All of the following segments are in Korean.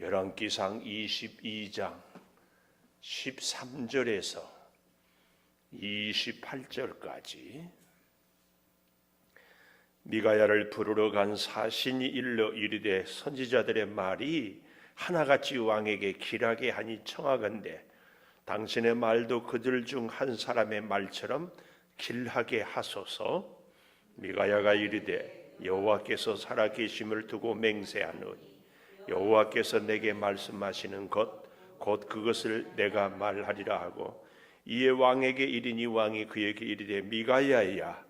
열왕기상 22장 13절에서 28절까지 미가야를 부르러 간 사신이 일러 이르되 선지자들의 말이 하나같이 왕에게 길하게 하니 청하건대 당신의 말도 그들 중 한 사람의 말처럼 길하게 하소서. 미가야가 이르되 여호와께서 살아계심을 두고 맹세하노니 여호와께서 내게 말씀하시는 것 곧 그것을 내가 말하리라 하고 이에 왕에게 이르니 왕이 그에게 이르되 미가야야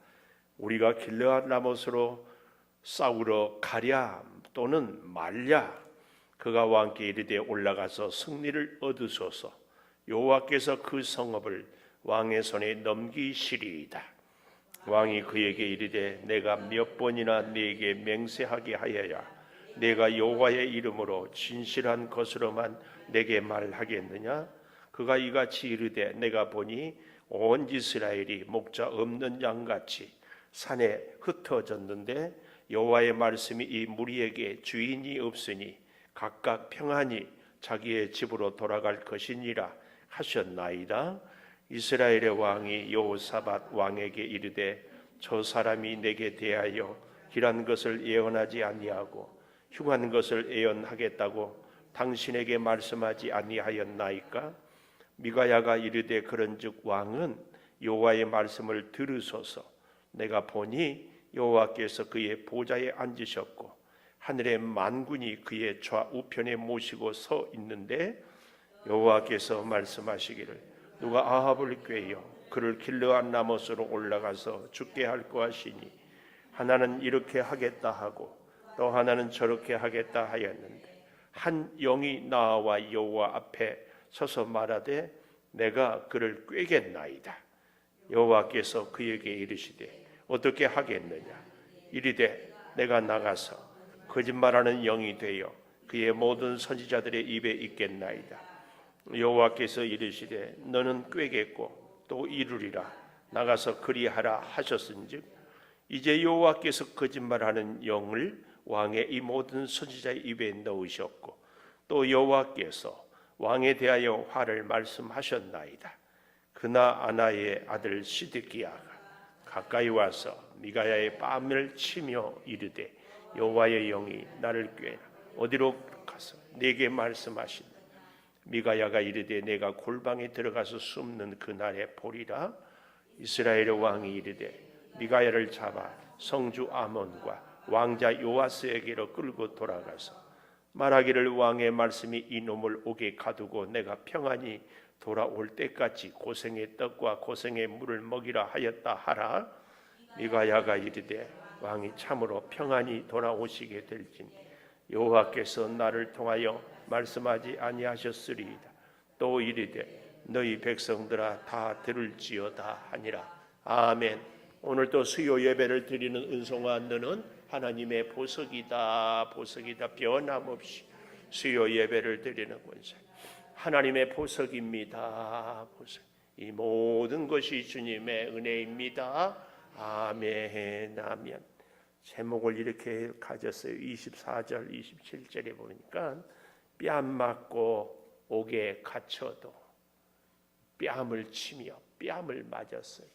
우리가 길르앗 라못으로 싸우러 가랴 또는 말랴. 그가 왕께 이르되 올라가서 승리를 얻으소서. 여호와께서 그 성읍을 왕의 손에 넘기시리이다. 왕이 그에게 이르되 내가 몇 번이나 네게 맹세하게 하여야 내가 여호와의 이름으로 진실한 것으로만 내게 말하겠느냐? 그가 이같이 이르되 내가 보니 온 이스라엘이 목자 없는 양같이 산에 흩어졌는데 여호와의 말씀이 이 무리에게 주인이 없으니 각각 평안히 자기의 집으로 돌아갈 것이니라 하셨나이다. 이스라엘의 왕이 여호사밧 왕에게 이르되 저 사람이 내게 대하여 길한 것을 예언하지 아니하고 흉한 것을 예언하겠다고 당신에게 말씀하지 아니하였나이까? 미가야가 이르되 그런즉 왕은 여호와의 말씀을 들으소서. 내가 보니 여호와께서 그의 보좌에 앉으셨고 하늘의 만군이 그의 좌우편에 모시고 서 있는데 여호와께서 말씀하시기를 누가 아합을 꾀어 그를 길르앗 라못으로 올라가서 죽게 할 것이니 하나는 이렇게 하겠다 하고 또 하나는 저렇게 하겠다 하였는데 한 영이 나와 여호와 앞에 서서 말하되 내가 그를 꾀겠나이다. 여호와께서 그에게 이르시되 어떻게 하겠느냐? 이르되 내가 나가서 거짓말하는 영이 되어 그의 모든 선지자들의 입에 있겠나이다. 여호와께서 이르시되 너는 꾀겠고 또 이루리라. 나가서 그리하라 하셨은즉 이제 여호와께서 거짓말하는 영을 왕의 이 모든 선지자의 입에 넣으셨고 또 여호와께서 왕에 대하여 화를 말씀하셨나이다. 그나 아나의 아들 시드기야가 가까이 와서 미가야의 뺨을 치며 이르되 여호와의 영이 나를 꾀나 어디로 가서 내게 말씀하시나. 미가야가 이르되 내가 골방에 들어가서 숨는 그날에 보리라. 이스라엘의 왕이 이르되 미가야를 잡아 성주 아몬과 왕자 요아스에게로 끌고 돌아가서 말하기를 왕의 말씀이 이놈을 옥에 가두고 내가 평안히 돌아올 때까지 고생의 떡과 고생의 물을 먹이라 하였다 하라. 미가야가 이르되 왕이 참으로 평안히 돌아오시게 될진 여호와께서 나를 통하여 말씀하지 아니하셨으리이다. 또 이르되 너희 백성들아 다 들을지어다 하니라. 아멘. 오늘 또 수요 예배를 드리는 은송아 너는 하나님의 보석이다. 보석이다. 변함없이 수요 예배를 드리는 권세 하나님의 보석입니다. 보석. 이 모든 것이 주님의 은혜입니다. 아멘. 아멘. 제목을 이렇게 가졌어요. 24절 27절에 보니까 뺨 맞고 옥에 갇혀도 뺨을 치며 뺨을 맞았어요.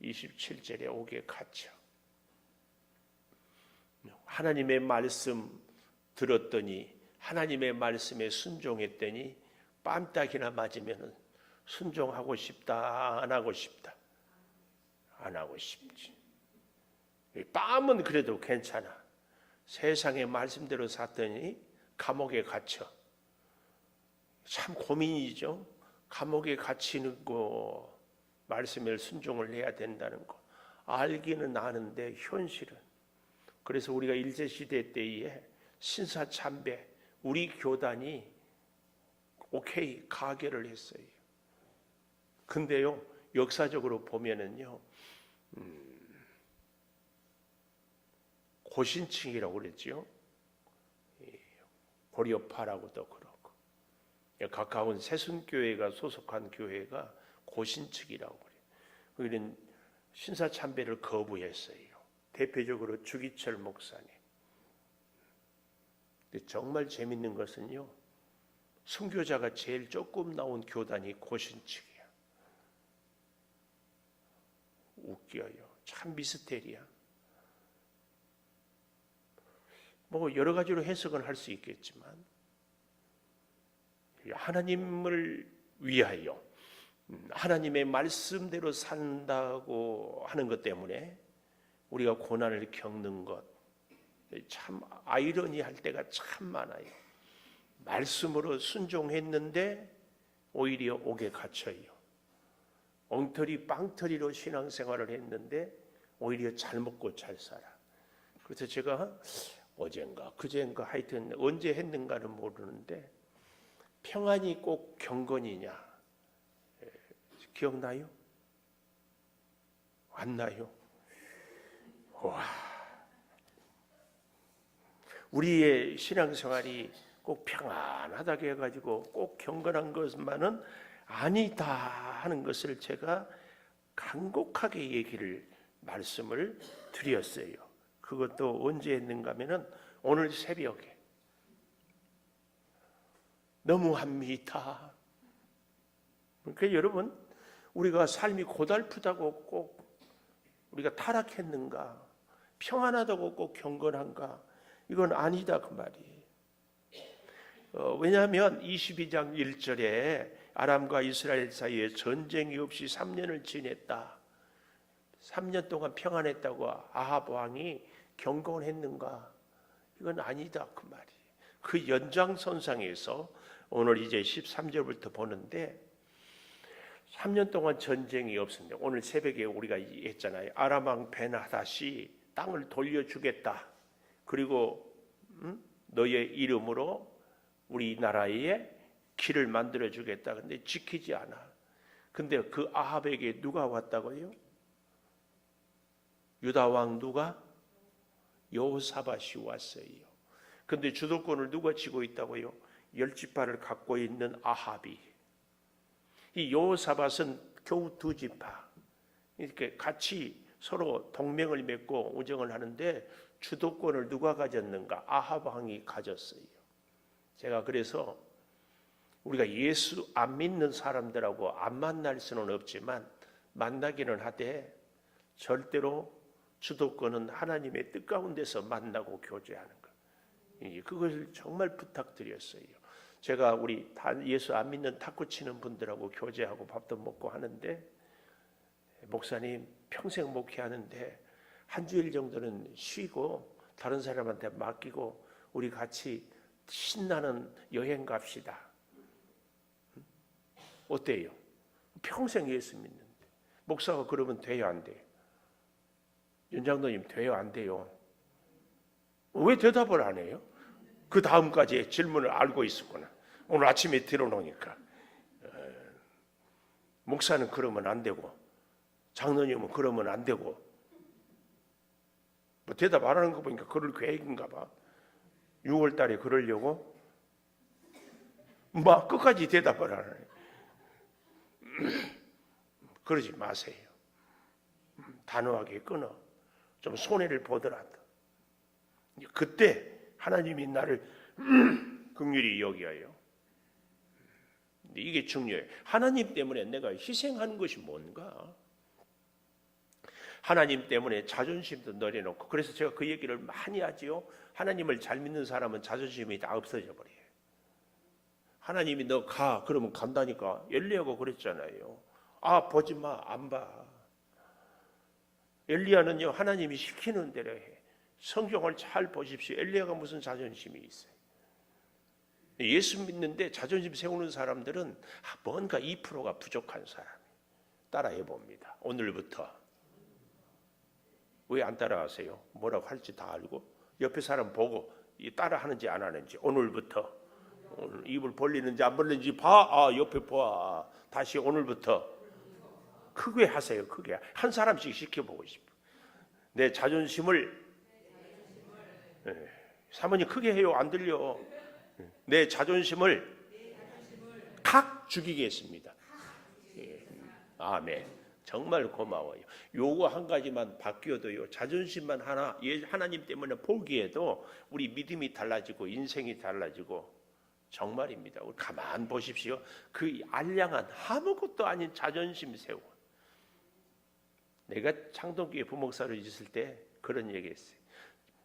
27절에 옥에 갇혀 하나님의 말씀 들었더니 하나님의 말씀에 순종했더니 뺨딱이나 맞으면 순종하고 싶다 안 하고 싶다? 안 하고 싶지. 뺨은 그래도 괜찮아. 세상의 말씀대로 샀더니 감옥에 갇혀. 참 고민이죠. 감옥에 갇히는 거 말씀에 순종을 해야 된다는 거 알기는 아는데 현실은. 그래서 우리가 일제시대 때에 신사참배 우리 교단이 오케이 가결을 했어요. 근데요 역사적으로 보면은요 고신층이라고 그랬죠. 고려파라고도 그렇고 가까운 새순교회가 소속한 교회가 고신층이라고 그래요. 우리는 신사참배를 거부했어요. 대표적으로 주기철 목사님. 근데 정말 재밌는 것은요, 선교자가 제일 조금 나온 교단이 고신측이야. 웃겨요. 참 미스테리야. 뭐 여러 가지로 해석은 할 수 있겠지만 하나님을 위하여 하나님의 말씀대로 산다고 하는 것 때문에 우리가 고난을 겪는 것, 참 아이러니할 때가 참 많아요. 말씀으로 순종했는데 오히려 옥에 갇혀요. 엉터리 빵터리로 신앙생활을 했는데 오히려 잘 먹고 잘 살아. 그래서 제가 어젠가 그젠가 하여튼 언제 했는가는 모르는데 평안이 꼭 경건이냐 기억나요? 안 나요? 와, 우리의 신앙생활이 꼭 평안하다고 해가지고 꼭 경건한 것만은 아니다 하는 것을 제가 간곡하게 말씀을 드렸어요. 그것도 언제 했는가 하면은 오늘 새벽에. 너무합니다. 그러니까 여러분, 우리가 삶이 고달프다고 꼭 우리가 타락했는가, 평안하다고 꼭 경건한가, 이건 아니다 그 말이에요. 왜냐하면 22장 1절에 아람과 이스라엘 사이에 전쟁이 없이 3년을 지냈다. 3년 동안 평안했다고 아합 왕이 경건했는가? 이건 아니다 그 말이에요. 그 연장선상에서 오늘 이제 13절부터 보는데 3년 동안 전쟁이 없었는데 오늘 새벽에 우리가 했잖아요. 아람 왕 벤하닷이 땅을 돌려주겠다. 그리고 너의 이름으로 우리나라에 길을 만들어 주겠다. 근데 지키지 않아. 근데 그 아합에게 누가 왔다고요? 유다 왕 누가? 여호사밧이 왔어요. 근데 주도권을 누가 쥐고 있다고요? 10지파를 갖고 있는 아합이. 이 여호사밧은 겨우 2지파. 이렇게 같이 서로 동맹을 맺고 우정을 하는데 주도권을 누가 가졌는가? 아합 왕이 가졌어요. 제가 그래서 우리가 예수 안 믿는 사람들하고 안 만날 수는 없지만 만나기는 하되 절대로 주도권은 하나님의 뜻 가운데서 만나고 교제하는 것. 그걸 정말 부탁드렸어요. 제가 우리 예수 안 믿는 탁구 치는 분들하고 교제하고 밥도 먹고 하는데 목사님 평생 목회하는데 한 주일 정도는 쉬고 다른 사람한테 맡기고 우리 같이 신나는 여행 갑시다. 어때요? 평생 예수 믿는데 목사가 그러면 돼요 안 돼요? 연장도님 돼요 안 돼요? 왜 대답을 안 해요? 그 다음까지 질문을 알고 있었구나. 오늘 아침에 들어놓으니까 목사는 그러면 안 되고 장로님은 그러면 안 되고 뭐 대답 안 하는 거 보니까 그럴 계획인가 봐. 6월 달에 그러려고 막 끝까지 대답을 안 해요. 그러지 마세요. 단호하게 끊어. 좀 손해를 보더라도 그때 하나님이 나를 긍휼히 여겨요. 이게 중요해요. 하나님 때문에 내가 희생하는 것이 뭔가? 하나님 때문에 자존심도 내려놓고, 그래서 제가 그 얘기를 많이 하지요. 하나님을 잘 믿는 사람은 자존심이 다 없어져 버려요. 하나님이 너 가 그러면 간다니까. 엘리야가 그랬잖아요. 아 보지 마, 안 봐. 엘리야는요 하나님이 시키는 대로 해. 성경을 잘 보십시오. 엘리야가 무슨 자존심이 있어요? 예수 믿는데 자존심 세우는 사람들은 뭔가 2%가 부족한 사람이. 따라해 봅니다. 오늘부터. 왜 안 따라하세요? 뭐라고 할지 다 알고 옆에 사람 보고 따라하는지 안 하는지. 오늘부터 오늘 입을 벌리는지 안 벌리는지 봐. 아 옆에 봐. 다시 오늘부터 크게 하세요. 크게 한 사람씩 시켜보고 싶어. 내 자존심을 사모님 크게 해요. 안 들려. 내 자존심을 칵 죽이겠습니다. 아멘. 정말 고마워요. 요거 한 가지만 바뀌어도요, 자존심만 하나님 때문에 포기해도 우리 믿음이 달라지고 인생이 달라지고 정말입니다. 우리 가만 보십시오. 그 알량한 아무것도 아닌 자존심 세우고. 내가 창동교회 부목사로 있을 때 그런 얘기했어요.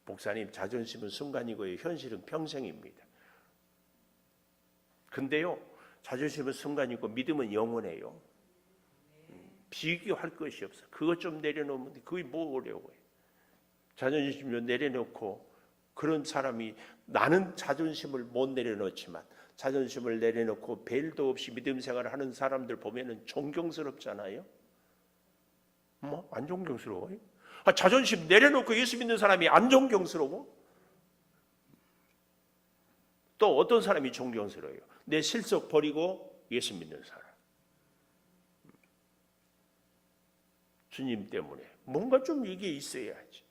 목사님, 자존심은 순간이고요, 현실은 평생입니다. 근데요, 자존심은 순간이고 믿음은 영원해요. 비교할 것이 없어. 그것 좀 내려놓으면 그게 뭐 어려워요. 자존심 좀 내려놓고, 그런 사람이, 나는 자존심을 못 내려놓지만 자존심을 내려놓고 벨도 없이 믿음 생활을 하는 사람들 보면은 존경스럽잖아요. 뭐 안 존경스러워요? 자존심 내려놓고 예수 믿는 사람이 안 존경스러워? 또 어떤 사람이 존경스러워요? 내 실속 버리고 예수 믿는 사람. 주님 때문에 뭔가 좀 이게 있어야지.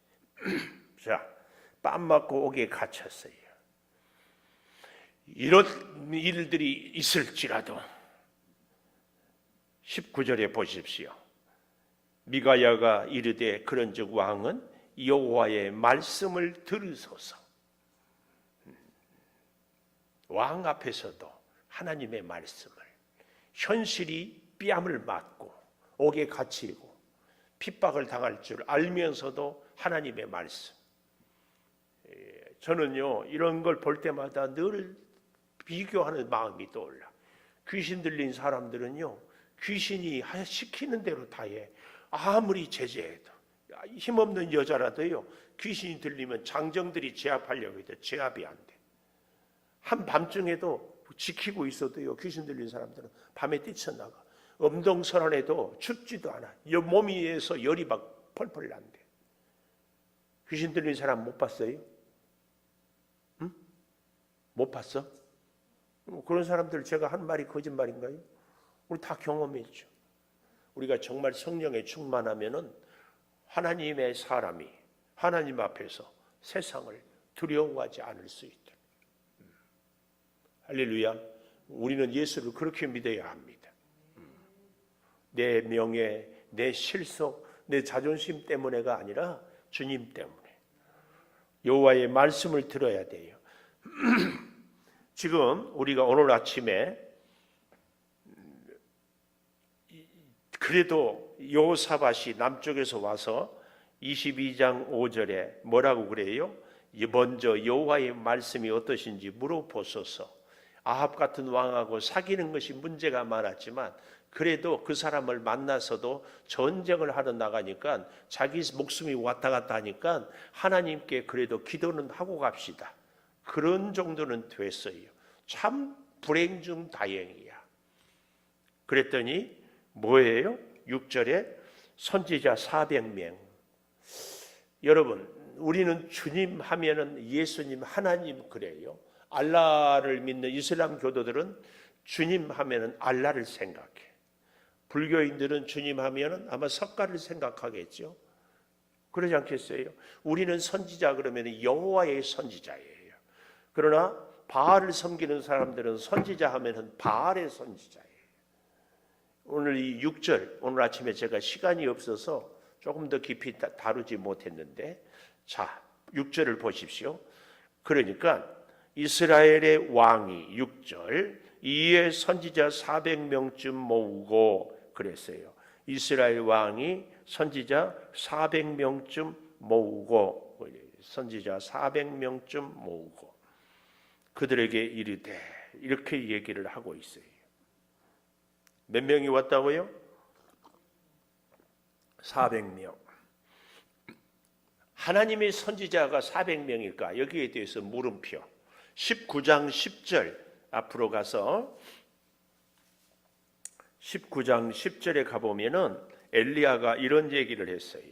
자, 뺨 맞고 옥에 갇혔어요. 이런 일들이 있을지라도 19절에 보십시오. 미가야가 이르되 그런즉 왕은 여호와의 말씀을 들으소서. 왕 앞에서도 하나님의 말씀을, 현실이 뺨을 맞고 옥에 갇히고 핍박을 당할 줄 알면서도 하나님의 말씀. 저는요, 이런 걸 볼 때마다 늘 비교하는 마음이 떠올라. 귀신 들린 사람들은요, 귀신이 시키는 대로 다 해. 아무리 제재해도, 힘없는 여자라도요, 귀신이 들리면 장정들이 제압하려고 해도 제압이 안 돼. 한밤중에도 지키고 있어도요, 귀신 들린 사람들은 밤에 뛰쳐나가. 엄동설안해도 춥지도 않아. 몸 위에서 열이 막 펄펄 난대. 귀신 들린 사람 못 봤어요? 응? 못 봤어? 그런 사람들 제가 한 말이 거짓말인가요? 우리 다 경험했죠. 우리가 정말 성령에 충만하면은 하나님의 사람이 하나님 앞에서 세상을 두려워하지 않을 수 있다. 할렐루야. 우리는 예수를 그렇게 믿어야 합니다. 내 명예, 내 실속, 내 자존심 때문에가 아니라 주님 때문에. 여호와의 말씀을 들어야 돼요. 지금 우리가 오늘 아침에 그래도 여호사밧이 남쪽에서 와서 22장 5절에 뭐라고 그래요? 먼저 여호와의 말씀이 어떠신지 물어보소서. 아합 같은 왕하고 사귀는 것이 문제가 많았지만 그래도 그 사람을 만나서도 전쟁을 하러 나가니까 자기 목숨이 왔다 갔다 하니까 하나님께 그래도 기도는 하고 갑시다. 그런 정도는 됐어요. 참 불행 중 다행이야. 그랬더니 뭐예요? 6절에 선지자 400명. 여러분, 우리는 주님 하면은 예수님, 하나님 그래요. 알라를 믿는 이슬람 교도들은 주님 하면은 알라를 생각해. 불교인들은 주님 하면은 아마 석가를 생각하겠죠. 그러지 않겠어요? 우리는 선지자 그러면 여호와의 선지자예요. 그러나 바알을 섬기는 사람들은 선지자 하면은 바알의 선지자예요. 오늘 이 6절, 오늘 아침에 제가 시간이 없어서 조금 더 깊이 다루지 못했는데, 자, 6절을 보십시오. 그러니까 이스라엘의 왕이 6절 이에 선지자 400명쯤 모으고 그랬어요. 이스라엘 왕이 선지자 400명쯤 모으고, 선지자 400명쯤 모으고 그들에게 이르되, 이렇게 얘기를 하고 있어요. 몇 명이 왔다고요? 400명. 하나님의 선지자가 400명일까? 여기에 대해서 물음표. 19장 10절 앞으로 가서 19장 10절에 가보면은 엘리야가 이런 얘기를 했어요.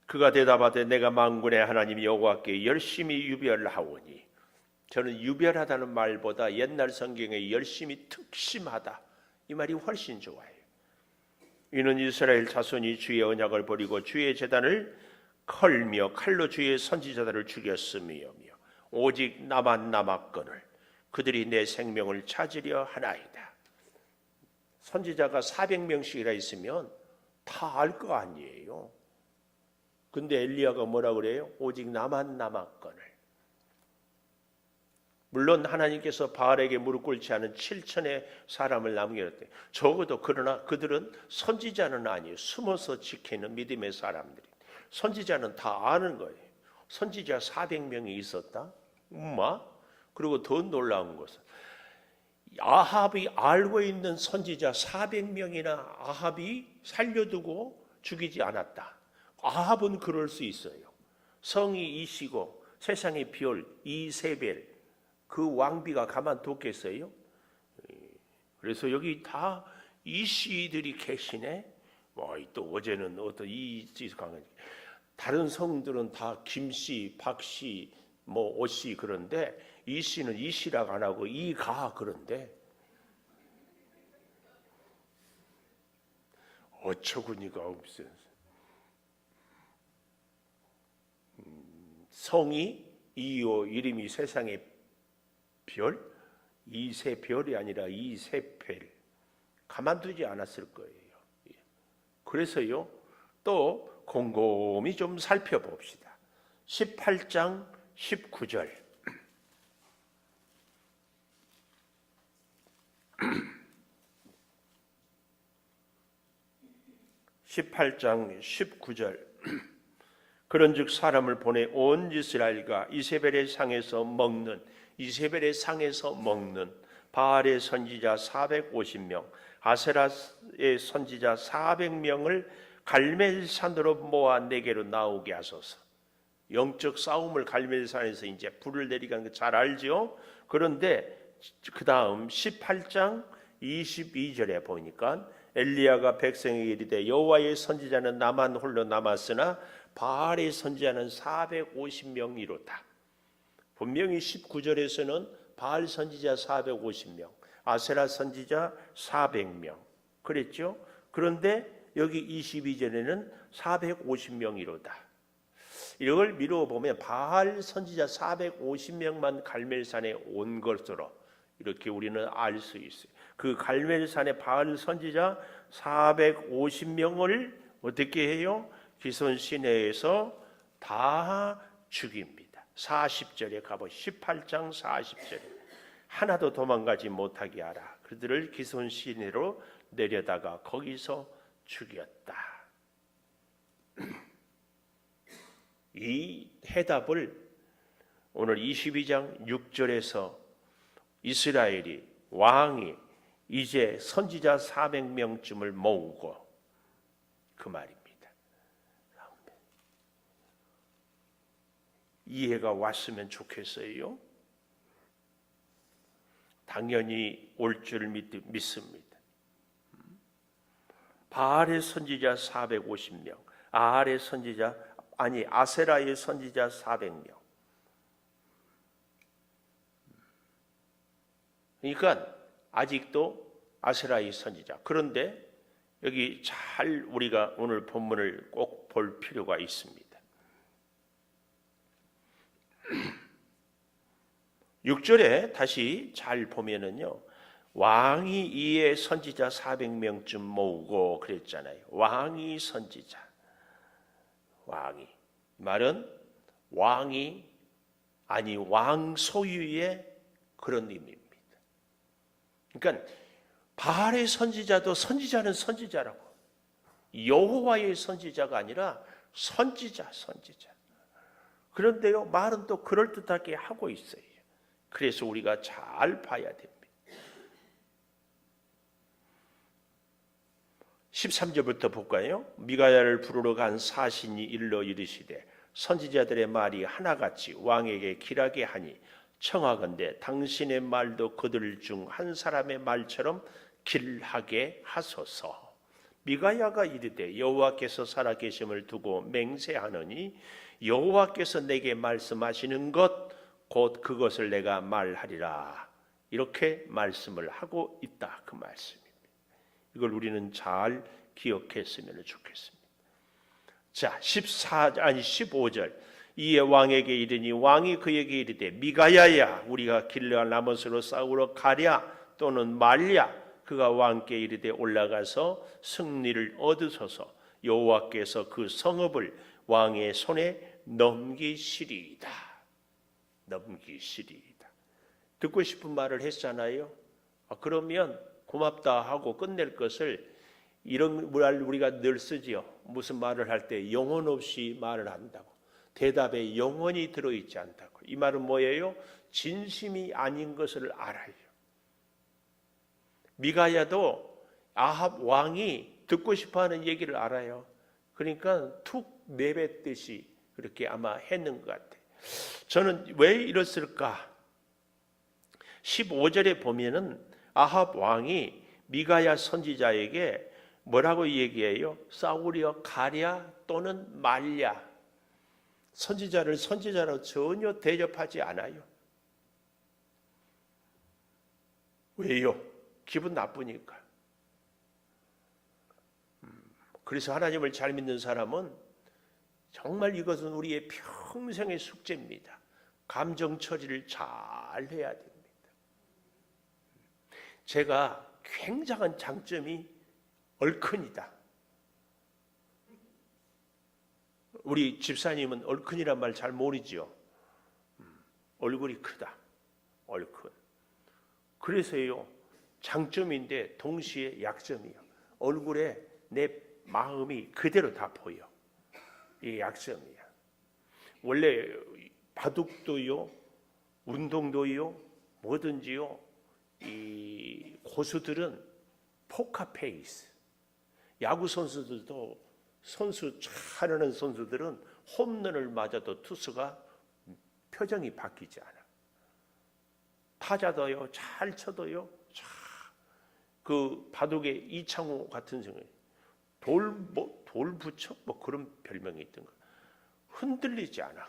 그가 대답하되 내가 만군의 하나님 여호와께 열심히 유별하오니. 저는 유별하다는 말보다 옛날 성경에 열심히 특심하다, 이 말이 훨씬 좋아요. 이는 이스라엘 자손이 주의 언약을 버리고 주의 제단을 컬며 칼로 주의 선지자들을 죽였으며 오직 나만 남았거늘 그들이 내 생명을 찾으려 하나이다. 선지자가 400명씩이나 있으면 다 알 거 아니에요. 근데 엘리야가 뭐라 그래요? 오직 나만 남았거늘. 물론 하나님께서 바알에게 무릎 꿇지 않은 7천의 사람을 남겨놨대. 적어도 그러나 그들은 선지자는 아니에요. 숨어서 지키는 믿음의 사람들이. 선지자는 다 아는 거예요. 선지자 400명이 있었다? 그리고 더 놀라운 것은 아합이 알고 있는 선지자 400명이나 아합이 살려두고 죽이지 않았다. 아합은 그럴 수 있어요. 성이 이시고 세상의 별 이세벨, 그 왕비가 가만뒀겠어요? 그래서 여기 다 이씨들이 계시네. 또 어제는 어떤 이씨 강한 다른 성들은 다 김씨, 박씨, 오씨 그런데 이씨는 이씨라고 안 하고 이가 그런데 어처구니가 없어요. 성이 이요 이름이 세상의 별 이세별이 아니라 이세펠 가만두지 않았을 거예요. 그래서요 또 곰곰이 좀 살펴봅시다. 18장 19절 18장 19절 그런즉 사람을 보내 온 이스라엘과 이세벨의 상에서 먹는 바알의 선지자 450명 아세라의 선지자 400명을 갈멜산으로 모아 내게로 나오게 하소서. 영적 싸움을 갈멜산에서 이제 불을 내리가는 거 잘 알죠? 그런데 그 다음 18장 22절에 보니까 엘리야가 백성에게 이르되 여호와의 선지자는 나만 홀로 남았으나 바알의 선지자는 450명이로다. 분명히 19절에서는 바알 선지자 450명, 아세라 선지자 400명 그랬죠? 그런데 여기 22절에는 450명이로다. 이걸 미루어 보면 바알 선지자 450명만 갈멜산에 온 것으로 이렇게 우리는 알 수 있어요. 그 갈멜산의 바알 선지자 450명을 어떻게 해요? 기손 시내에서 다 죽입니다. 40절에 가보시죠. 18장 40절에 하나도 도망가지 못하게 하라. 그들을 기손 시내로 내려다가 거기서 죽였다. 이 해답을 오늘 22장 6절에서 이스라엘이 왕이 이제 선지자 400명쯤을 모으고 그 말입니다. 이해가 왔으면 좋겠어요. 당연히 올 줄 믿습니다. 바알의 선지자 450명, 아세라의 선지자 400명. 그러니까 아직도 아세라의 선지자. 그런데 여기 잘 우리가 오늘 본문을 꼭 볼 필요가 있습니다. 6절에 다시 잘 보면은요, 왕이 이에 선지자 400명쯤 모으고 그랬잖아요. 왕이 선지자. 왕이 말은 왕이 아니 왕 소유의 그런 의미입니다. 그러니까 바알의 선지자도 선지자는 선지자라고. 여호와의 선지자가 아니라 선지자. 그런데요, 말은 또 그럴듯하게 하고 있어요. 그래서 우리가 잘 봐야 됩니다. 13절부터 볼까요? 미가야를 부르러 간 사신이 일러 이르시되 선지자들의 말이 하나같이 왕에게 길하게 하니 청하건대 당신의 말도 그들 중 한 사람의 말처럼 길하게 하소서. 미가야가 이르되 여호와께서 살아계심을 두고 맹세하노니 여호와께서 내게 말씀하시는 것 곧 그것을 내가 말하리라. 이렇게 말씀을 하고 있다. 그 말씀입니다. 이걸 우리는 잘 기억했으면 좋겠습니다. 자, 15절. 이에 왕에게 이르니 왕이 그에게 이르되 미가야야 우리가 길르앗 라못으로 싸우러 가랴 또는 말랴. 그가 왕께 이르되 올라가서 승리를 얻으소서. 여호와께서 그 성읍을 왕의 손에 넘기시리이다. 넘기시리이다. 듣고 싶은 말을 했잖아요. 그러면 고맙다 하고 끝낼 것을 이런 말 우리가 늘 쓰지요. 무슨 말을 할 때 영혼 없이 말을 한다고. 대답에 영혼이 들어있지 않다고. 이 말은 뭐예요? 진심이 아닌 것을 알아요. 미가야도 아합 왕이 듣고 싶어하는 얘기를 알아요. 그러니까 툭 내뱉듯이 그렇게 아마 했는 것 같아요. 저는 왜 이랬을까? 15절에 보면은 아합 왕이 미가야 선지자에게 뭐라고 얘기해요? 사울이여 가랴 또는 말랴. 선지자를 선지자로 전혀 대접하지 않아요. 왜요? 기분 나쁘니까. 그래서 하나님을 잘 믿는 사람은 정말 이것은 우리의 평생의 숙제입니다. 감정 처리를 잘 해야 됩니다. 제가 굉장한 장점이 얼큰이다. 우리 집사님은 얼큰이란 말 잘 모르죠. 얼굴이 크다. 얼큰. 그래서요. 장점인데 동시에 약점이요. 얼굴에 내 마음이 그대로 다 보여. 이게 약점이야. 원래 바둑도요, 운동도요, 뭐든지요. 이 고수들은 포카페이스. 야구 선수들도 선수 잘하는 선수들은 홈런을 맞아도 투수가 표정이 바뀌지 않아. 타자도요, 잘 쳐도요, 그 바둑의 이창호 같은 경우에 돌부처 뭐 그런 별명이 있던 거. 흔들리지 않아.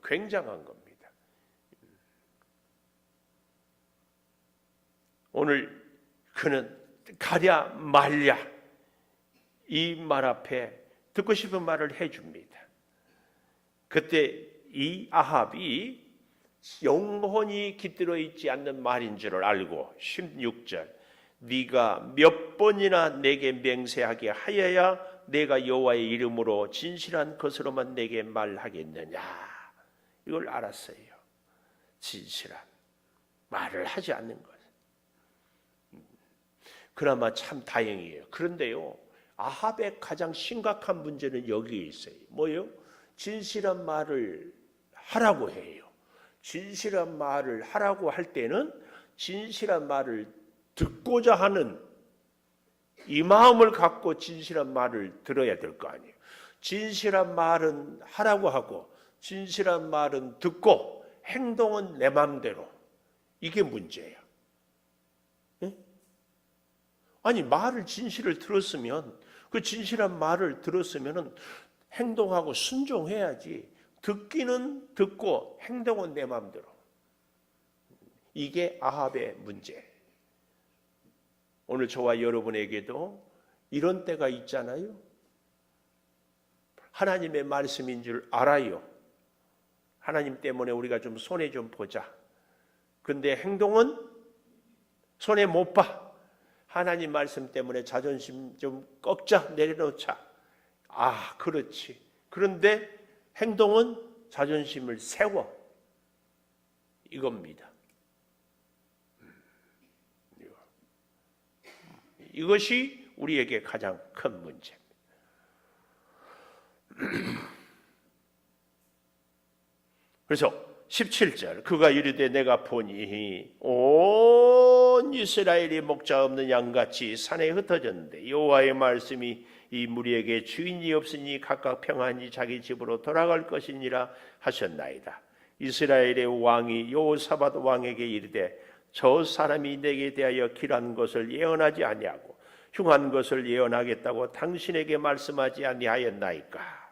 굉장한 겁니다. 오늘 그는 가랴 말랴 이 말 앞에 듣고 싶은 말을 해줍니다. 그때 이 아합이 영혼이 깃들어 있지 않는 말인 줄을 알고 16절 네가 몇 번이나 내게 맹세하게 하여야 내가 여호와의 이름으로 진실한 것으로만 내게 말하겠느냐. 이걸 알았어요. 진실한 말을 하지 않는 것. 그나마 참 다행이에요. 그런데요, 아합의 가장 심각한 문제는 여기에 있어요. 뭐예요? 진실한 말을 하라고 해요. 진실한 말을 하라고 할 때는 진실한 말을 듣고자 하는 이 마음을 갖고 진실한 말을 들어야 될 거 아니에요. 진실한 말은 하라고 하고 진실한 말은 듣고 행동은 내 마음대로. 이게 문제예요. 아니 말을 진실을 들었으면 그 진실한 말을 들었으면은 행동하고 순종해야지. 듣기는 듣고 행동은 내 마음대로. 이게 아합의 문제. 오늘 저와 여러분에게도 이런 때가 있잖아요. 하나님의 말씀인 줄 알아요. 하나님 때문에 우리가 좀 손해 좀 보자. 근데 행동은 손해 못 봐. 하나님 말씀 때문에 자존심 좀 꺾자, 내려놓자. 아, 그렇지. 그런데 행동은 자존심을 세워. 이겁니다. 이것이 우리에게 가장 큰 문제입니다. 그래서 17절 그가 이르되 내가 보니 온 이스라엘이 목자 없는 양같이 산에 흩어졌는데 여호와의 말씀이 이 무리에게 주인이 없으니 각각 평안히 자기 집으로 돌아갈 것이니라 하셨나이다. 이스라엘의 왕이 여호사밧 왕에게 이르되 저 사람이 내게 대하여 길한 것을 예언하지 아니하고 흉한 것을 예언하겠다고 당신에게 말씀하지 아니하였나이까.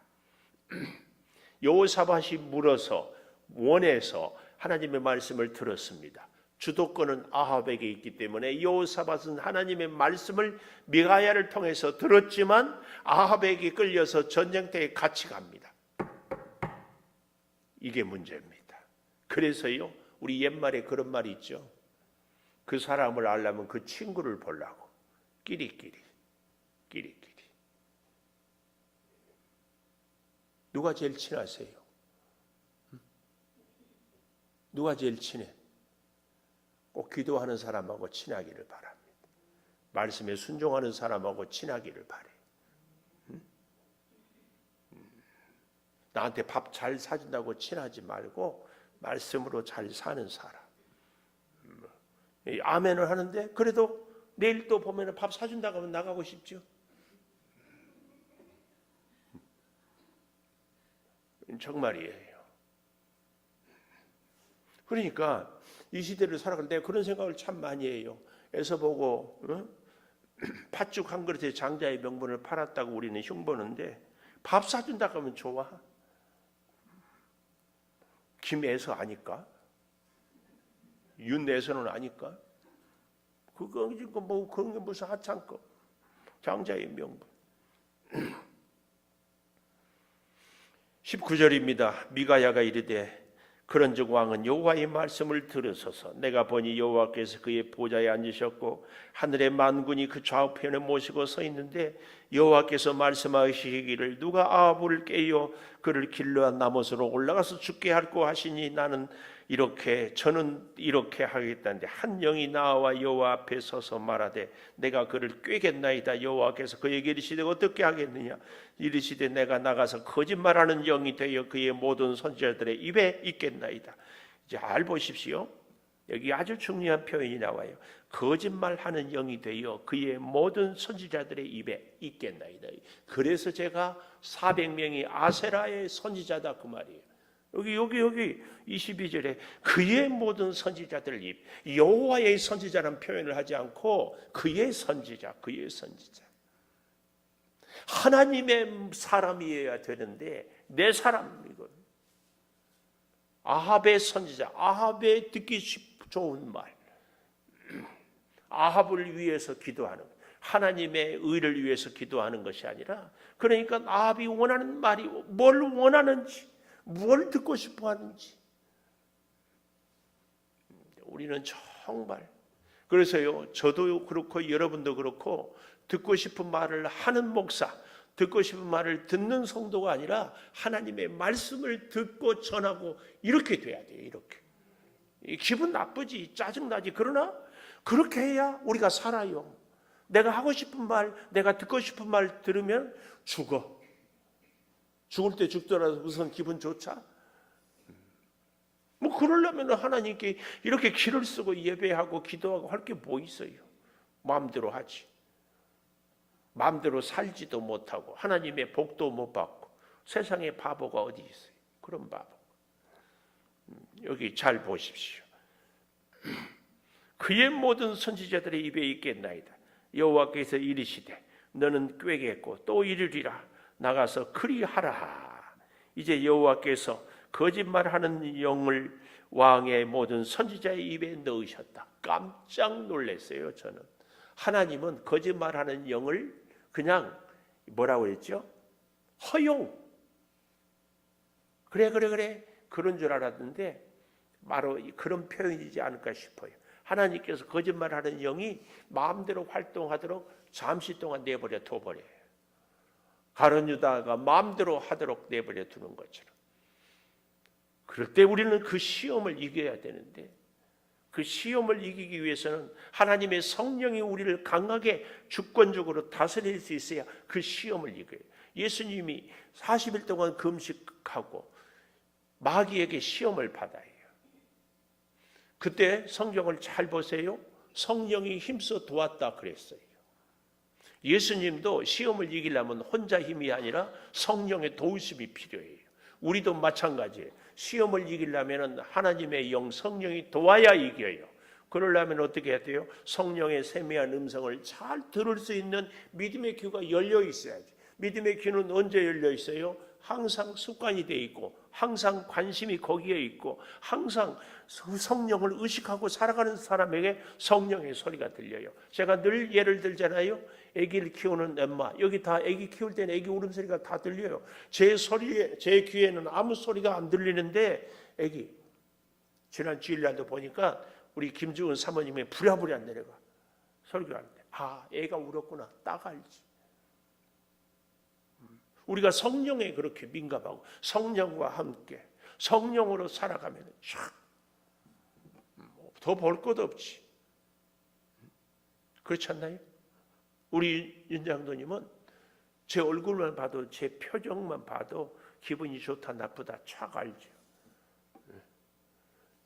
여호사밧이 물어서 원해서 하나님의 말씀을 들었습니다. 주도권은 아합에게 있기 때문에 여호사밧은 하나님의 말씀을 미가야를 통해서 들었지만 아합에게 끌려서 전쟁터에 같이 갑니다. 이게 문제입니다. 그래서요, 우리 옛말에 그런 말이 있죠. 그 사람을 알려면 그 친구를 보려고 끼리끼리. 누가 제일 친하세요? 누가 제일 친해? 꼭 기도하는 사람하고 친하기를 바랍니다. 말씀에 순종하는 사람하고 친하기를 바래. 나한테 밥 잘 사준다고 친하지 말고 말씀으로 잘 사는 사람. 아멘을 하는데 그래도 내일 또 보면 밥 사준다고 하면 나가고 싶죠. 정말이에요. 그러니까 이 시대를 살아갈 때 그런 생각을 참 많이 해요. 에서 보고 팥죽 한 그릇에 장자의 명분을 팔았다고 우리는 흉보는데 밥 사준다고 하면 좋아? 김에서 아니까? 윤내서는 아니까? 그런 게 무슨 하찮고 장자의 명분. 19절입니다. 미가야가 이르되 그런즉 왕은 여호와의 말씀을 들으소서. 내가 보니 여호와께서 그의 보좌에 앉으셨고 하늘의 만군이 그 좌우편에 모시고 서 있는데 여호와께서 말씀하시기를 누가 아합을 깨어 그를 길르한 나못으로 올라가서 죽게 할고 하시니 저는 이렇게 하겠다는데 한 영이 나와 여호와 앞에 서서 말하되 내가 그를 꾀겠나이다. 여호와께서 그에게 이르시되 어떻게 하겠느냐. 이르시되 내가 나가서 거짓말하는 영이 되어 그의 모든 선지자들의 입에 있겠나이다. 잘 보십시오. 여기 아주 중요한 표현이 나와요. 거짓말하는 영이 되어 그의 모든 선지자들의 입에 있겠나이다. 그래서 제가 400명이 아세라의 선지자다 그 말이에요. 여기 22절에 그의 모든 선지자들 입, 여호와의 선지자라는 표현을 하지 않고 그의 선지자. 하나님의 사람이어야 되는데 내 사람이거든. 아합의 선지자, 아합의 듣기 좋은 말, 아합을 위해서 기도하는, 하나님의 의를 위해서 기도하는 것이 아니라, 그러니까 아합이 원하는 말이 뭘 원하는지, 뭘 듣고 싶어 하는지 우리는 정말, 그래서요 저도 그렇고 여러분도 그렇고 듣고 싶은 말을 하는 목사, 듣고 싶은 말을 듣는 성도가 아니라 하나님의 말씀을 듣고 전하고 이렇게 돼야 돼요. 이렇게 기분 나쁘지, 짜증나지. 그러나 그렇게 해야 우리가 살아요. 내가 하고 싶은 말, 내가 듣고 싶은 말 들으면 죽어. 죽을 때 죽더라도 우선 기분 좋자? 뭐 그러려면 하나님께 이렇게 기를 쓰고 예배하고 기도하고 할 게 뭐 있어요? 마음대로 하지. 마음대로 살지도 못하고 하나님의 복도 못 받고 세상에 바보가 어디 있어요? 그런 바보. 여기 잘 보십시오. 그의 모든 선지자들의 입에 있겠나이다. 여호와께서 이르시되 너는 꾀겠고 또 이르리라. 나가서 그리하라. 이제 여호와께서 거짓말하는 영을 왕의 모든 선지자의 입에 넣으셨다. 깜짝 놀랐어요. 저는 하나님은 거짓말하는 영을 그냥 뭐라고 했죠? 허용. 그래 그런 줄 알았는데 바로 그런 표현이지 않을까 싶어요. 하나님께서 거짓말하는 영이 마음대로 활동하도록 잠시 동안 내버려 둬버려요. 가룟 유다가 마음대로 하도록 내버려 두는 것처럼. 그럴 때 우리는 그 시험을 이겨야 되는데 그 시험을 이기기 위해서는 하나님의 성령이 우리를 강하게 주권적으로 다스릴 수 있어야 그 시험을 이겨요. 예수님이 40일 동안 금식하고 마귀에게 시험을 받아요. 그때 성경을 잘 보세요. 성령이 힘써 도왔다 그랬어요. 예수님도 시험을 이기려면 혼자 힘이 아니라 성령의 도우심이 필요해요. 우리도 마찬가지예요. 시험을 이기려면 하나님의 영 성령이 도와야 이겨요. 그러려면 어떻게 해야 돼요? 성령의 세미한 음성을 잘 들을 수 있는 믿음의 귀가 열려 있어야지. 믿음의 귀는 언제 열려 있어요? 항상 습관이 돼 있고 항상 관심이 거기에 있고 항상 성령을 의식하고 살아가는 사람에게 성령의 소리가 들려요. 제가 늘 예를 들잖아요. 아기를 키우는 엄마, 여기 다 아기 키울 때는 아기 울음소리가 다 들려요. 제 귀에는 아무 소리가 안 들리는데 아기 지난 주일날도 보니까 우리 김주은 사모님이 부랴부랴 내려가 설교하는데 애가 울었구나 딱 알지. 우리가 성령에 그렇게 민감하고 성령과 함께 성령으로 살아가면 더 볼 것 없지. 그렇지 않나요? 우리 윤 장로님은 제 얼굴만 봐도 제 표정만 봐도 기분이 좋다 나쁘다 촥 알죠.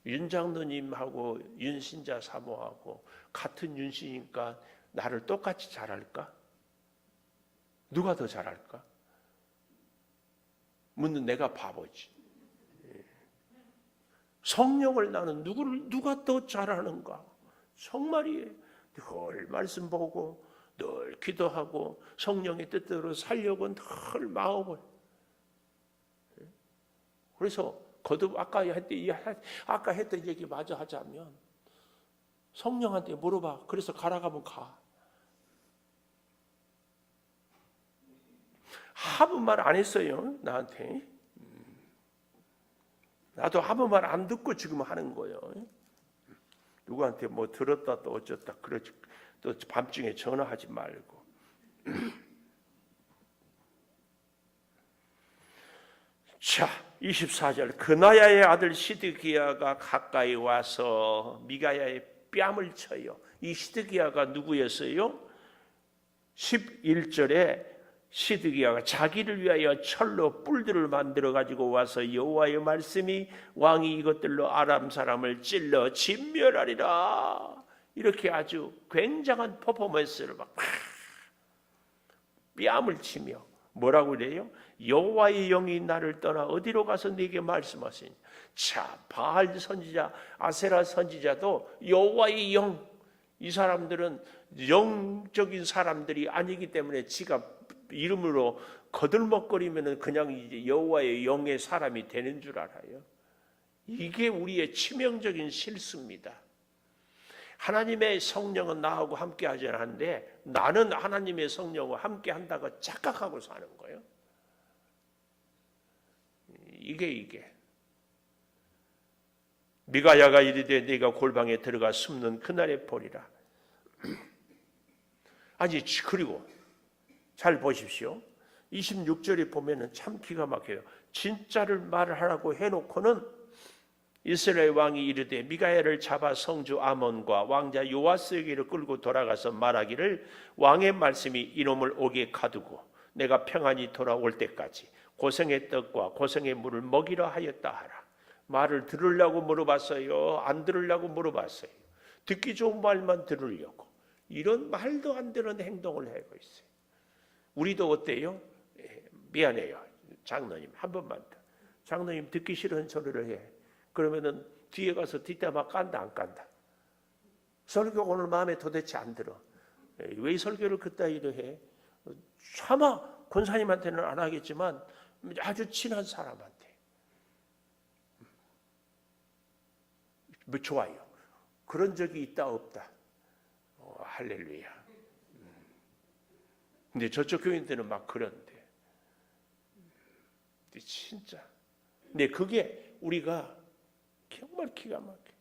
윤 장로님하고 윤신자 사모하고 같은 윤씨니까 나를 똑같이 잘할까? 누가 더 잘할까? 묻는 내가 바보지. 성령을 나는 누가 더 잘하는가? 정말이에요. 늘 말씀 보고 늘 기도하고 성령의 뜻대로 살려고 늘 마음을. 그래서 거듭 아까 했던 얘기 마저 하자면 성령한테 물어봐. 그래서 가라 가면 가. 아무 말 안 했어요 나한테. 나도 아무 말 안 듣고 지금 하는 거예요. 누구한테 뭐 들었다 또 어쩌다 그러지. 또 밤중에 전화하지 말고. 자 24절 그나야의 아들 시드기야가 가까이 와서 미가야의 뺨을 쳐요. 이 시드기야가 누구였어요? 11절에 시드기야가 자기를 위하여 철로 뿔들을 만들어 가지고 와서 여호와의 말씀이 왕이 이것들로 아람 사람을 찔러 진멸하리라. 이렇게 아주 굉장한 퍼포먼스를 막 뺨을 치며 뭐라고 그래요? 여호와의 영이 나를 떠나 어디로 가서 네게 말씀하시니. 자, 바알 선지자, 아세라 선지자도 여호와의 영. 이 사람들은 영적인 사람들이 아니기 때문에 지가 이름으로 거들먹거리면 그냥 이제 여호와의 영의 사람이 되는 줄 알아요. 이게 우리의 치명적인 실수입니다. 하나님의 성령은 나하고 함께 하지 않는데 나는 하나님의 성령과 함께 한다고 착각하고 사는 거예요. 이게 미가야가 이르되 네가 골방에 들어가 숨는 그날의 벌이라. 아니 그리고 잘 보십시오. 26절에 보면은 참 기가 막혀요. 진짜를 말하라고 해놓고는 이스라엘 왕이 이르되 미가야를 잡아 성주 아몬과 왕자 요아스에게로 끌고 돌아가서 말하기를 왕의 말씀이 이놈을 옥에 가두고 내가 평안히 돌아올 때까지 고생의 떡과 고생의 물을 먹이라 하였다 하라. 말을 들으려고 물어봤어요? 안 들으려고 물어봤어요? 듣기 좋은 말만 들으려고. 이런 말도 안 되는 행동을 하고 있어요. 우리도 어때요? 미안해요. 장로님 한 번만 더. 장로님 듣기 싫은 소리를 해. 그러면은 뒤에 가서 뒷담화 깐다 안 깐다. 설교 오늘 마음에 도대체 안 들어. 왜 설교를 그따위로 해? 차마 권사님한테는 안 하겠지만 아주 친한 사람한테. 뭐 좋아요. 그런 적이 있다 없다. 할렐루야. 근데 저쪽 교인들은 막 그런데. 근데 진짜. 근데 그게 우리가 정말 기가 막혀.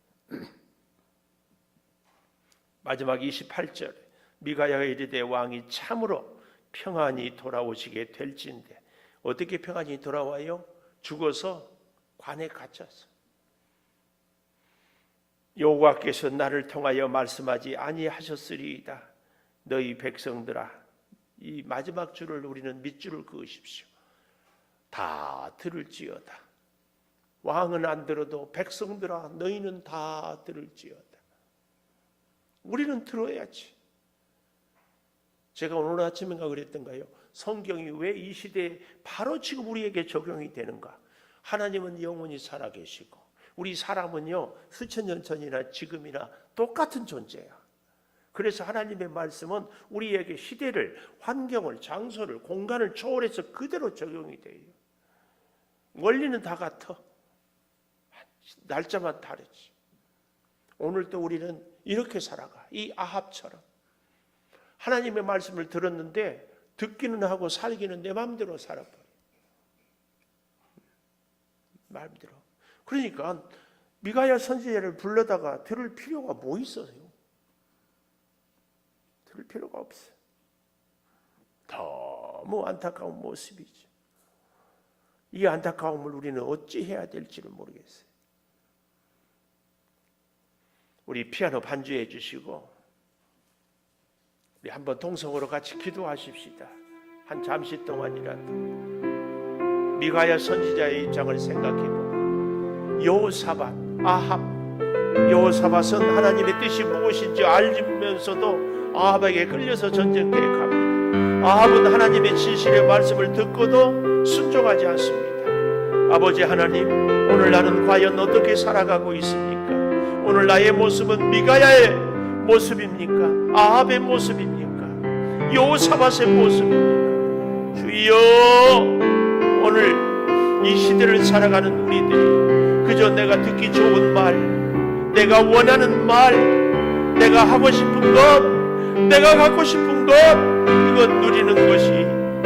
마지막 28절 미가야가 이르되 왕이 참으로 평안히 돌아오시게 될진데 어떻게 평안히 돌아와요? 죽어서 관에 갇혀서. 여호와께서 나를 통하여 말씀하지 아니하셨으리이다. 너희 백성들아 이 마지막 줄을 우리는 밑줄을 그으십시오. 다 들을지어다. 왕은 안 들어도 백성들아 너희는 다 들을지어다. 우리는 들어야지. 제가 오늘 아침인가 그랬던가요? 성경이 왜 이 시대에 바로 지금 우리에게 적용이 되는가? 하나님은 영원히 살아계시고 우리 사람은요 수천 년 전이나 지금이나 똑같은 존재야. 그래서 하나님의 말씀은 우리에게 시대를, 환경을, 장소를, 공간을 초월해서 그대로 적용이 돼요. 원리는 다 같아. 날짜만 다르지. 오늘도 우리는 이렇게 살아가. 이 아합처럼. 하나님의 말씀을 들었는데 듣기는 하고 살기는 내 마음대로 살아버려. 마음대로. 그러니까 미가야 선지자를 불러다가 들을 필요가 뭐 있어요? 들을 필요가 없어요. 너무 안타까운 모습이죠. 이 안타까움을 우리는 어찌 해야 될지를 모르겠어요. 우리 피아노 반주해 주시고 우리 한번 동성으로 같이 기도하십시다. 한 잠시 동안이라도 미가야 선지자의 입장을 생각해보고 여호사밧, 아합, 여호사밧은 하나님의 뜻이 무엇인지 알면서도 아합에게 끌려서 전쟁터에 갑니다. 아합은 하나님의 진실의 말씀을 듣고도 순종하지 않습니다. 아버지 하나님, 오늘 나는 과연 어떻게 살아가고 있습니까? 오늘 나의 모습은 미가야의 모습입니까? 아합의 모습입니까? 여호사밧의 모습입니까? 주여, 오늘 이 시대를 살아가는 우리들이 그저 내가 듣기 좋은 말, 내가 원하는 말, 내가 하고 싶은 것, 내가 갖고 싶은 것, 이것 누리는 것이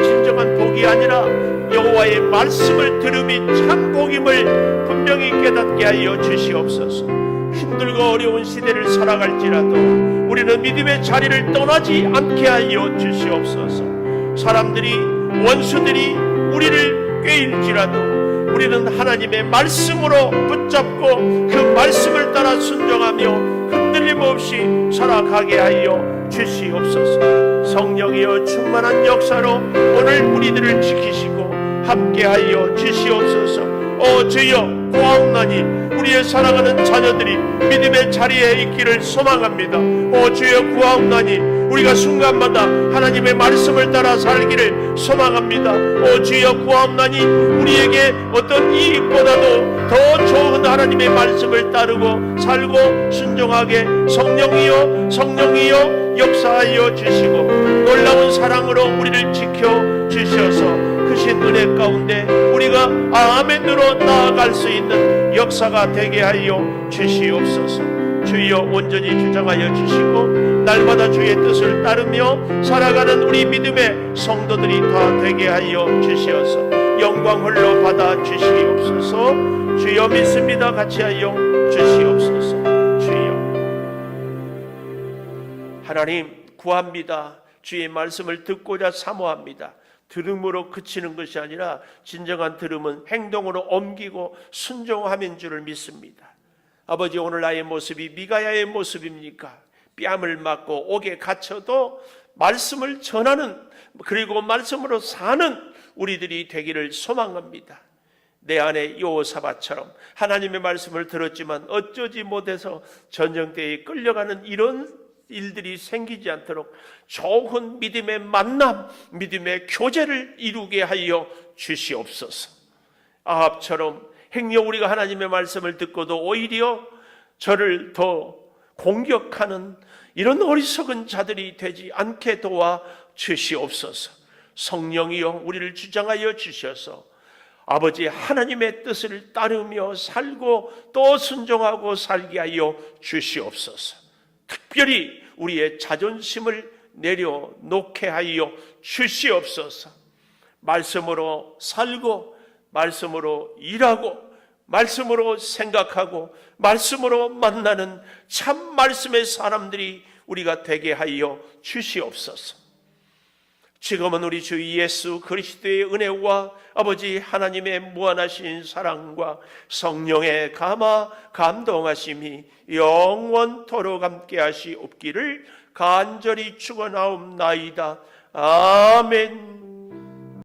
진정한 복이 아니라 여호와의 말씀을 들음이 참 복임을 분명히 깨닫게 하여 주시옵소서. 힘들고 어려운 시대를 살아갈지라도 우리는 믿음의 자리를 떠나지 않게 하여 주시옵소서. 사람들이, 원수들이 우리를 꾀일지라도 우리는 하나님의 말씀으로 붙잡고 그 말씀을 따라 순종하며 흔들림 없이 살아가게 하여 주시옵소서. 성령이여 충만한 역사로 오늘 우리들을 지키시고 함께하여 주시옵소서. 주여, 구하옵나니 우리의 사랑하는 자녀들이 믿음의 자리에 있기를 소망합니다. 주여, 구하옵나니 우리가 순간마다 하나님의 말씀을 따라 살기를 소망합니다. 주여, 구하옵나니 우리에게 어떤 이익보다도 더 좋은 하나님의 말씀을 따르고 살고 순종하게 성령이여, 성령이여 역사하여 주시고 놀라운 사랑으로 우리를 지켜 주셔서 크신 은혜 가운데 우리가 아멘으로 나아갈 수 있는 역사가 되게 하여 주시옵소서. 주여, 온전히 주장하여 주시고 날마다 주의 뜻을 따르며 살아가는 우리 믿음의 성도들이 다 되게 하여 주시어서 영광 홀로 받아 주시옵소서. 주여, 믿습니다. 같이 하여 주시옵소서. 주여, 하나님 구합니다. 주의 말씀을 듣고자 사모합니다. 들음으로 그치는 것이 아니라 진정한 들음은 행동으로 옮기고 순종함인 줄을 믿습니다. 아버지, 오늘 나의 모습이 미가야의 모습입니까? 뺨을 맞고 옥에 갇혀도 말씀을 전하는, 그리고 말씀으로 사는 우리들이 되기를 소망합니다. 내 안에 여호사밧처럼 하나님의 말씀을 들었지만 어쩌지 못해서 전쟁터에 끌려가는 이런 일들이 생기지 않도록 좋은 믿음의 만남, 믿음의 교제를 이루게 하여 주시옵소서. 아합처럼 행여 우리가 하나님의 말씀을 듣고도 오히려 저를 더 공격하는 이런 어리석은 자들이 되지 않게 도와 주시옵소서. 성령이여 우리를 주장하여 주셔서 아버지 하나님의 뜻을 따르며 살고 또 순종하고 살게 하여 주시옵소서. 특별히 우리의 자존심을 내려놓게 하여 주시옵소서. 말씀으로 살고 말씀으로 일하고 말씀으로 생각하고 말씀으로 만나는 참 말씀의 사람들이 우리가 되게 하여 주시옵소서. 지금은 우리 주 예수 그리스도의 은혜와 아버지 하나님의 무한하신 사랑과 성령의 감화 감동하심이 영원토록 함께 하시옵기를 간절히 축원하옵나이다. 아멘.